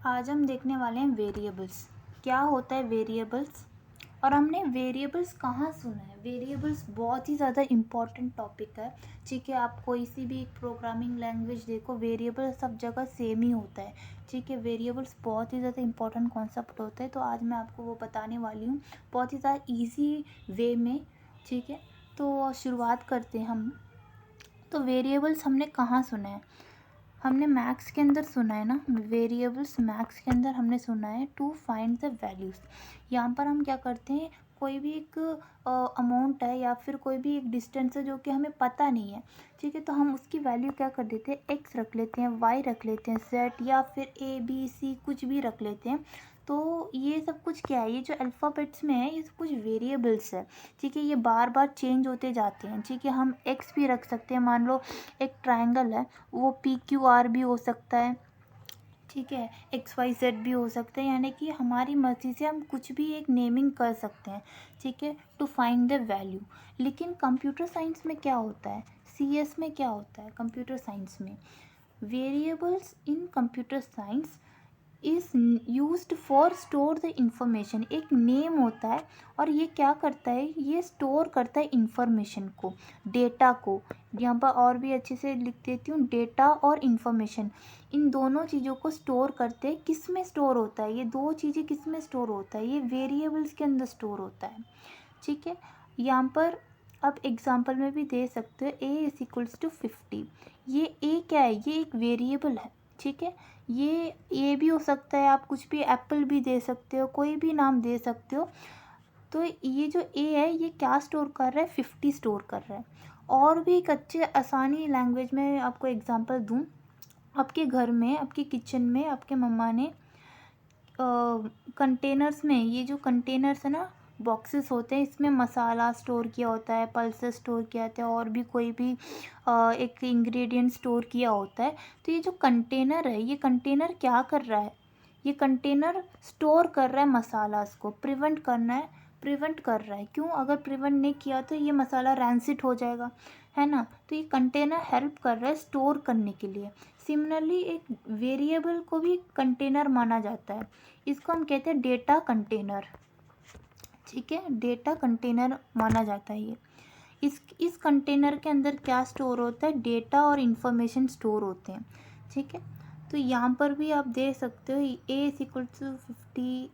आज हम देखने वाले हैं वेरिएबल्स। क्या होता है वेरिएबल्स, और हमने वेरिएबल्स कहाँ सुना है। वेरिएबल्स बहुत ही ज़्यादा इम्पॉर्टेंट टॉपिक है। ठीक है, आप कोई सी भी एक प्रोग्रामिंग लैंग्वेज देखो, वेरिएबल सब जगह सेम ही होता है। ठीक है, वेरिएबल्स बहुत ही ज़्यादा इम्पॉर्टेंट कॉन्सेप्ट होता है, तो आज मैं आपको वो बताने वाली हूँ बहुत ही ज़्यादा ईजी वे में। ठीक है, तो शुरुआत करते हैं हम। तो वेरिएबल्स हमने कहाँ सुना है, हमने मैथ्स के अंदर सुना है ना। वेरिएबल्स मैथ्स के अंदर हमने सुना है टू फाइंड द वैल्यूज़। यहाँ पर हम क्या करते हैं, कोई भी एक अमाउंट है या फिर कोई भी एक डिस्टेंस है जो कि हमें पता नहीं है। ठीक है, तो हम उसकी वैल्यू क्या कर देते हैं, एक्स रख लेते हैं, वाई रख लेते हैं, जेड या फिर ए बी सी कुछ भी रख लेते हैं। तो ये सब कुछ क्या है, ये जो अल्फ़ाबेट्स में है ये सब कुछ वेरिएबल्स है। ठीक है, ये बार बार चेंज होते जाते हैं। ठीक है, हम एक्स भी रख सकते हैं, मान लो एक ट्रायंगल है, वो पी क्यू आर भी हो सकता है। ठीक है, एक्स वाई जेड भी हो सकता है, यानी कि हमारी मर्जी से हम कुछ भी एक नेमिंग कर सकते हैं। ठीक है, टू फाइंड द वैल्यू। लेकिन कंप्यूटर साइंस में क्या होता है, सी एस में क्या होता है, कंप्यूटर साइंस में variables in computer science is used for store the information. एक नेम होता है और ये क्या करता है, ये स्टोर करता है इंफॉर्मेशन को, डेटा को। यहाँ पर और भी अच्छे से लिख देती हूँ, डेटा और इंफॉर्मेशन इन दोनों चीज़ों को स्टोर करते हैं। किस में स्टोर होता है, ये दो चीज़ें किस में स्टोर होता है, ये वेरिएबल्स के अंदर स्टोर होता है। ठीक है, यहाँ पर आप एग्जाम्पल में भी दे सकते हो, ए इज इक्वल्स टू 50। ये ए क्या है, ये एक वेरिएबल है। ठीक है, ये भी हो सकता है, आप कुछ भी एप्पल भी दे सकते हो, कोई भी नाम दे सकते हो। तो ये जो ए है ये क्या स्टोर कर रहा है, 50 स्टोर कर रहा है। और भी एक अच्छे आसानी लैंग्वेज में आपको एग्जांपल दूं, आपके घर में, आपके किचन में आपके मम्मा ने कंटेनर्स में, ये जो कंटेनर्स है ना, बॉक्सेस होते हैं, इसमें मसाला स्टोर किया होता है, पल्सेस स्टोर किया होता है, और भी कोई भी एक इंग्रेडिएंट स्टोर किया होता है। तो ये जो कंटेनर है, ये कंटेनर क्या कर रहा है, ये कंटेनर स्टोर कर रहा है मसाला, को प्रिवेंट करना है, प्रिवेंट कर रहा है। क्यों, अगर प्रिवेंट नहीं किया तो ये मसाला रैंसिड हो जाएगा, है ना। तो ये कंटेनर हेल्प कर रहा है स्टोर करने के लिए। सिमिलरली एक वेरिएबल को भी कंटेनर माना जाता है, इसको हम कहते हैं डेटा कंटेनर। ठीक है, डेटा कंटेनर माना जाता है ये। इस कंटेनर के अंदर क्या स्टोर होता है, डेटा और इन्फॉर्मेशन स्टोर होते हैं। ठीक है, तो यहाँ पर भी आप देख सकते हो, A is equal to 50,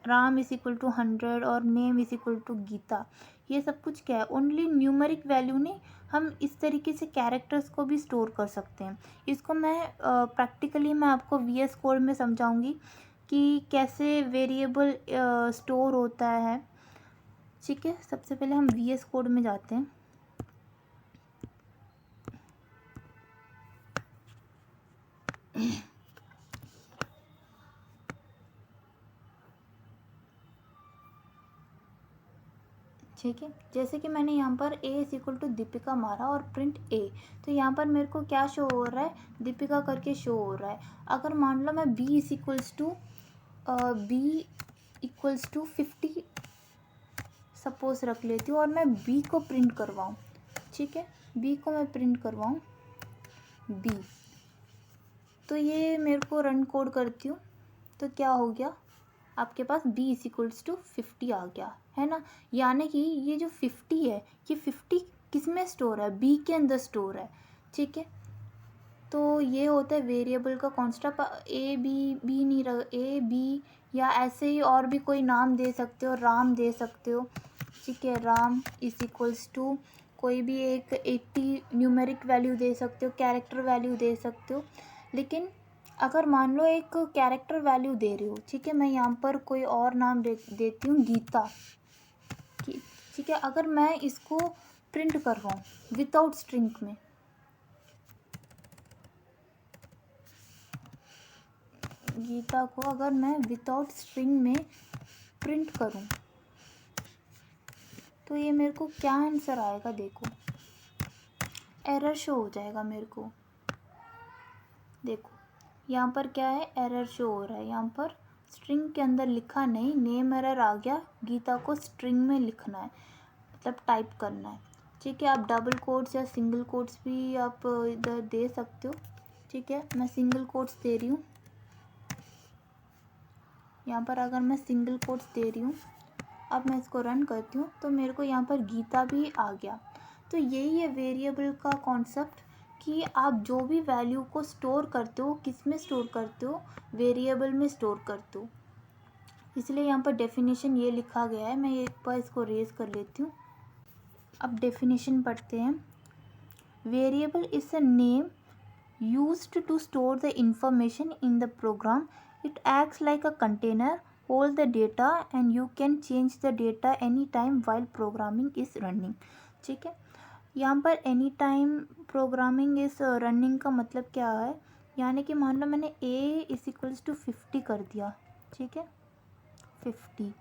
Ram is equal to 100 और name is equal to Geeta. ये सब कुछ क्या है, ओनली न्यूमेरिक वैल्यू नहीं, हम इस तरीके से कैरेक्टर्स को भी स्टोर कर सकते हैं। इसको मैं प्रैक्टिकली मैं आपको VS कोड में समझाऊंगी कि कैसे वेरिएबल स्टोर होता है। ठीक है, सबसे पहले हम VS कोड में जाते हैं। ठीक है, जैसे कि मैंने यहाँ पर ए इज इक्वल टू दीपिका मारा और प्रिंट ए, तो यहाँ पर मेरे को क्या शो हो रहा है, दीपिका करके शो हो रहा है। अगर मान लो मैं बी इक्वल्स टू 50 सपोज रख लेती हूँ और मैं बी को प्रिंट करवाऊँ। ठीक है, बी को मैं प्रिंट करवाऊँ बी, तो ये मेरे को रन कोड करती हूँ, तो क्या हो गया, आपके पास b इज इक्वल्स टू 50 आ गया, है ना। यानी कि ये जो 50 है, ये 50 किस में स्टोर है, b के अंदर स्टोर है। ठीक है, तो ये होता है वेरिएबल का कॉन्सेप्ट। ए बी नहीं रख, ए बी या ऐसे ही और भी कोई नाम दे सकते हो, राम दे सकते हो। ठीक है, राम इज इक्वल्स टू कोई भी एक 80 न्यूमेरिक वैल्यू दे सकते हो, कैरेक्टर वैल्यू दे सकते हो। लेकिन अगर मान लो एक कैरेक्टर वैल्यू दे रही हो, ठीक है, मैं यहाँ पर कोई और नाम देती हूँ गीता। ठीक है, अगर मैं इसको प्रिंट कर रहा हूँ विदाउट स्ट्रिंग में, गीता को अगर मैं विदाउट स्ट्रिंग में प्रिंट करूँ, तो ये मेरे को क्या आंसर आएगा, देखो एरर शो हो जाएगा मेरे को। देखो यहाँ पर क्या है, एरर शो हो रहा है, यहाँ पर स्ट्रिंग के अंदर लिखा नहीं, नेम एरर आ गया, गीता को स्ट्रिंग में लिखना है, मतलब टाइप करना है। ठीक है, आप डबल कोट्स या सिंगल कोट्स भी आप इधर दे सकते हो। ठीक है, मैं सिंगल कोट्स दे रही हूँ। यहाँ पर अगर मैं सिंगल कोट्स दे रही हूँ, अब मैं इसको रन करती हूँ तो मेरे को यहाँ पर गीता भी आ गया। तो यही है वेरिएबल का कॉन्सेप्ट कि आप जो भी वैल्यू को स्टोर करते हो किस में स्टोर करते हो, वेरिएबल में स्टोर करते हो। इसलिए यहाँ पर डेफिनेशन ये लिखा गया है। मैं एक बार इसको रेज कर लेती हूँ। अब डेफिनेशन पढ़ते हैं। Variable is a name used to store the information in the program. It acts like a container, hold the data and you can change the data anytime while programming is running. ठीक है, यहाँ पर any time programming इस running का मतलब क्या है, यानी कि मान लो मैंने a इज इक्वल्स टू 50 कर दिया, ठीक है 50।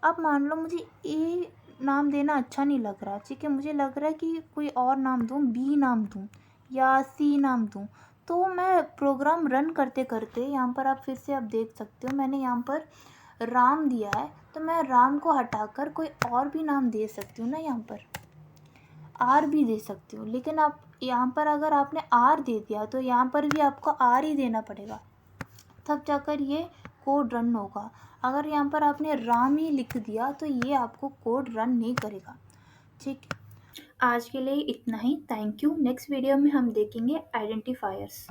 अब मान लो मुझे a नाम देना अच्छा नहीं लग रहा, ठीक है, मुझे लग रहा है कि कोई और नाम दूँ, b नाम दूँ या सी नाम दूँ। तो मैं प्रोग्राम रन करते करते यहाँ पर आप फिर से आप देख सकते हो मैंने यहाँ पर राम दिया है, तो मैं राम को हटाकर कोई और भी नाम दे सकती हूँ ना, यहाँ पर आर भी दे सकती हूँ। लेकिन आप यहाँ पर अगर आपने आर दे दिया तो यहाँ पर भी आपको आर ही देना पड़ेगा, तब जाकर ये कोड रन होगा। अगर यहाँ पर आपने राम ही लिख दिया तो ये आपको कोड रन नहीं करेगा। ठीक, आज के लिए इतना ही। Thank you. नेक्स्ट वीडियो में हम देखेंगे आइडेंटिफायर्स।